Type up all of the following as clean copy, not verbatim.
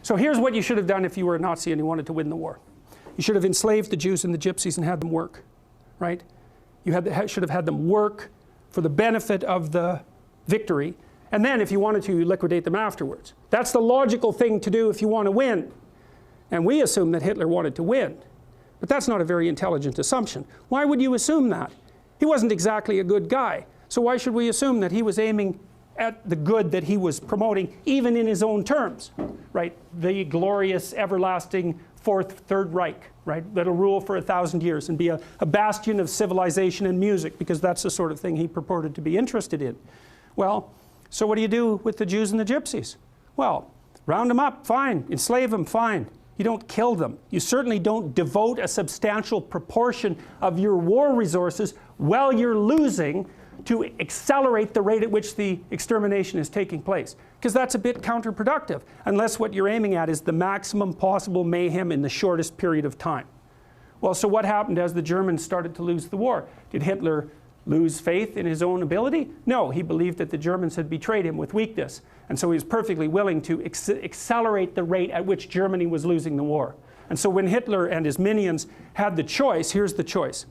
So here's what you should have done if you were a Nazi and you wanted to win the war. You should have enslaved the Jews and the Gypsies and had them work, right? You should have had them work for the benefit of the victory, and then if you wanted to, you liquidate them afterwards. That's the logical thing to do if you want to win. And we assume that Hitler wanted to win. But that's not a very intelligent assumption. Why would you assume that? He wasn't exactly a good guy. So why should we assume that he was aiming at the good that he was promoting, even in his own terms, right? The glorious, everlasting Third Reich, right? That'll rule for 1,000 years and be a bastion of civilization and music, because that's the sort of thing he purported to be interested in. Well, so what do you do with the Jews and the Gypsies? Well, round them up, fine. Enslave them, fine. You don't kill them. You certainly don't devote a substantial proportion of your war resources while you're losing to accelerate the rate at which the extermination is taking place. Because that's a bit counterproductive, unless what you're aiming at is the maximum possible mayhem in the shortest period of time. Well, so what happened as the Germans started to lose the war? Did Hitler lose faith in his own ability? No, he believed that the Germans had betrayed him with weakness. And so he was perfectly willing to accelerate the rate at which Germany was losing the war. And so when Hitler and his minions had the choice, here's the choice.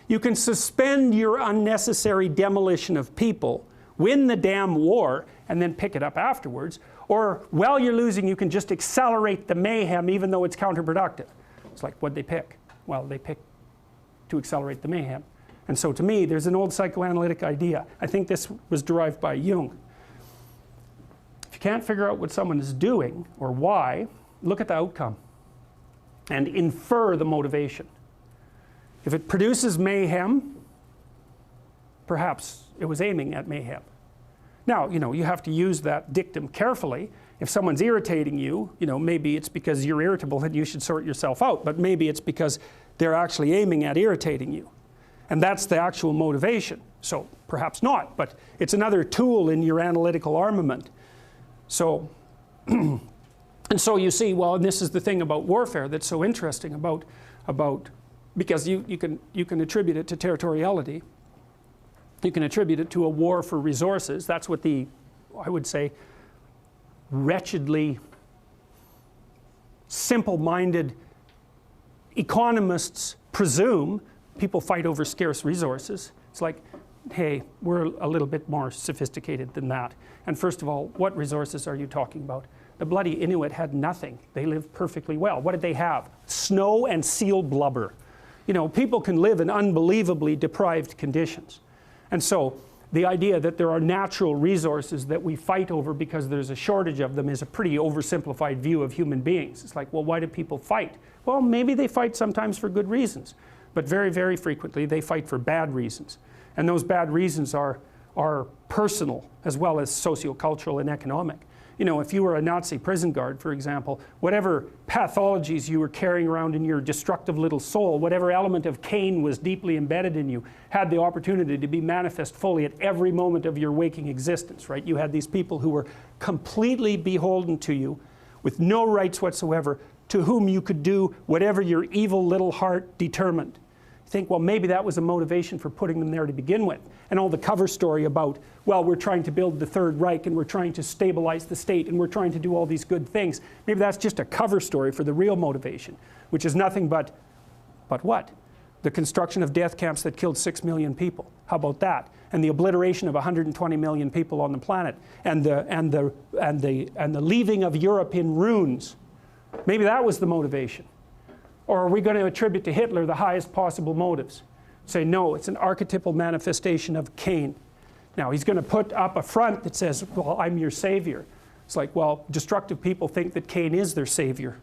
You can suspend your unnecessary demolition of people, win the damn war, and then pick it up afterwards. Or while you're losing, you can just accelerate the mayhem even though it's counterproductive. It's like, what'd they pick? Well, they picked to accelerate the mayhem. And so to me, there's an old psychoanalytic idea. I think this was derived by Jung. If you can't figure out what someone is doing or why, look at the outcome and infer the motivation. If it produces mayhem, perhaps it was aiming at mayhem. Now, you have to use that dictum carefully. If someone's irritating you, maybe it's because you're irritable and you should sort yourself out, but maybe it's because they're actually aiming at irritating you. And that's the actual motivation. So perhaps not, but it's another tool in your analytical armament. So, and so you see, well, and this is the thing about warfare that's so interesting about because you can attribute it to territoriality. You can attribute it to a war for resources. That's what the, I would say, wretchedly simple-minded economists presume. People fight over scarce resources. It's like, hey, we're a little bit more sophisticated than that. And first of all, what resources are you talking about? The bloody Inuit had nothing. They lived perfectly well. What did they have? Snow and seal blubber. People can live in unbelievably deprived conditions. And so the idea that there are natural resources that we fight over because there's a shortage of them is a pretty oversimplified view of human beings. It's like, well, why do people fight? Well, maybe they fight sometimes for good reasons. But very, very frequently they fight for bad reasons. And those bad reasons are personal as well as sociocultural and economic. If you were a Nazi prison guard, for example, whatever pathologies you were carrying around in your destructive little soul, whatever element of Cain was deeply embedded in you, had the opportunity to be manifest fully at every moment of your waking existence, right? You had these people who were completely beholden to you with no rights whatsoever, to whom you could do whatever your evil little heart determined. Think, well, maybe that was a motivation for putting them there to begin with. And all the cover story about, well, we're trying to build the Third Reich and we're trying to stabilize the state and we're trying to do all these good things. Maybe that's just a cover story for the real motivation, which is nothing but what? The construction of death camps that killed 6 million people. How about that? And the obliteration of 120 million people on the planet, and the leaving of Europe in ruins. Maybe that was the motivation. Or are we going to attribute to Hitler the highest possible motives? Say, no, it's an archetypal manifestation of Cain. Now, he's going to put up a front that says, well, I'm your savior. It's like, well, destructive people think that Cain is their savior.